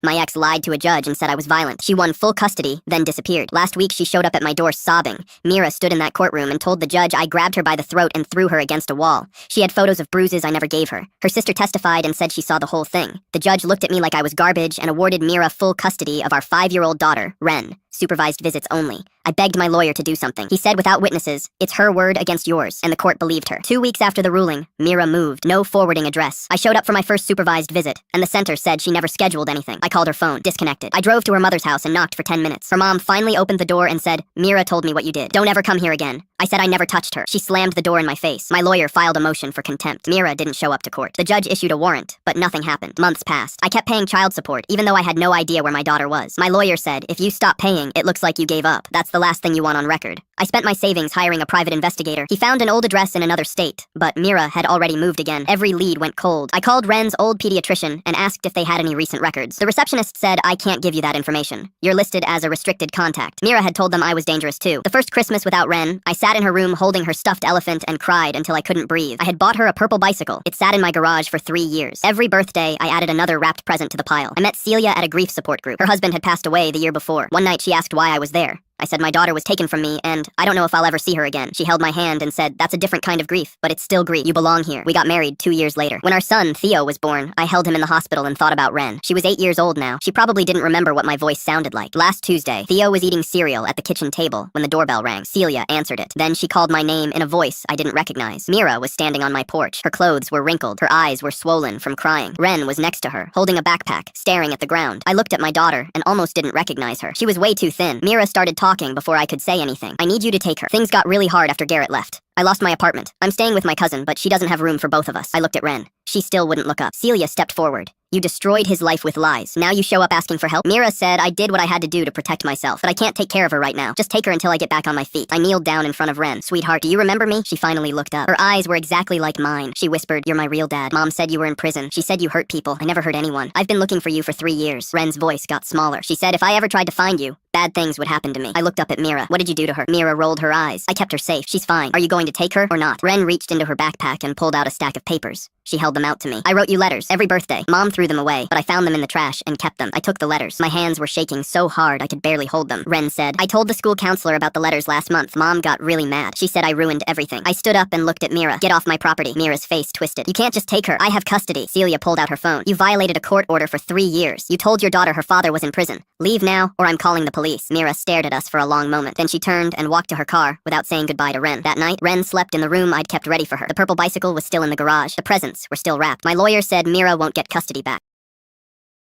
My ex lied to a judge and said I was violent. She won full custody, then disappeared. Last week, she showed up at my door sobbing. Mira stood in that courtroom and told the judge I grabbed her by the throat and threw her against a wall. She had photos of bruises I never gave her. Her sister testified and said she saw the whole thing. The judge looked at me like I was garbage and awarded Mira full custody of our 5-year-old daughter, Ren. Supervised visits only. I begged my lawyer to do something. He said without witnesses, it's her word against yours, and the court believed her. 2 weeks after the ruling, Mira moved. No forwarding address. I showed up for my first supervised visit, and the center said she never scheduled anything. I called her phone, disconnected. I drove to her mother's house and knocked for 10 minutes. Her mom finally opened the door and said, Mira told me what you did. Don't ever come here again. I said I never touched her. She slammed the door in my face. My lawyer filed a motion for contempt. Mira didn't show up to court. The judge issued a warrant, but nothing happened. Months passed. I kept paying child support, even though I had no idea where my daughter was. My lawyer said, if you stop paying, it looks like you gave up. That's the last thing you want on record. I spent my savings hiring a private investigator. He found an old address in another state, but Mira had already moved again. Every lead went cold. I called Ren's old pediatrician and asked if they had any recent records. The receptionist said, I can't give you that information. You're listed as a restricted contact. Mira had told them I was dangerous too. The first Christmas without Ren, I sat in her room holding her stuffed elephant and cried until I couldn't breathe. I had bought her a purple bicycle. It sat in my garage for 3 years. Every birthday, I added another wrapped present to the pile. I met Celia at a grief support group. Her husband had passed away the year before. One night she asked why I was there. I said my daughter was taken from me, and I don't know if I'll ever see her again. She held my hand and said, that's a different kind of grief, but it's still grief. You belong here. We got married 2 years later. When our son, Theo, was born, I held him in the hospital and thought about Ren. She was 8 years old now. She probably didn't remember what my voice sounded like. Last Tuesday, Theo was eating cereal at the kitchen table when the doorbell rang. Celia answered it. Then she called my name in a voice I didn't recognize. Mira was standing on my porch. Her clothes were wrinkled. Her eyes were swollen from crying. Ren was next to her, holding a backpack, staring at the ground. I looked at my daughter and almost didn't recognize her. She was way too thin. Mira started talking before I could say anything. I need you to take her. Things got really hard after Garrett left. I lost my apartment. I'm staying with my cousin, but she doesn't have room for both of us. I looked at Ren. She still wouldn't look up. Celia stepped forward. You destroyed his life with lies. Now you show up asking for help? Mira said I did what I had to do to protect myself, but I can't take care of her right now. Just take her until I get back on my feet. I kneeled down in front of Ren. Sweetheart, do you remember me? She finally looked up. Her eyes were exactly like mine. She whispered, you're my real dad. Mom said you were in prison. She said you hurt people. I never hurt anyone. I've been looking for you for 3 years. Ren's voice got smaller. She said if I ever tried to find you, bad things would happen to me. I looked up at Mira. What did you do to her? Mira rolled her eyes. I kept her safe. She's fine. Are you going to take her or not? Ren reached into her backpack and pulled out a stack of papers. She held them out to me. I wrote you letters every birthday. Mom threw them away, but I found them in the trash and kept them. I took the letters. My hands were shaking so hard I could barely hold them. Ren said, I told the school counselor about the letters last month. Mom got really mad. She said I ruined everything. I stood up and looked at Mira. Get off my property. Mira's face twisted. You can't just take her. I have custody. Celia pulled out her phone. You violated a court order for 3 years. You told your daughter her father was in prison. Leave now, or I'm calling the police. Mira stared at us for a long moment. Then she turned and walked to her car without saying goodbye to Ren. That night, Ren slept in the room I'd kept ready for her. The purple bicycle was still in the garage. The presents were still wrapped. My lawyer said Mira won't get custody back.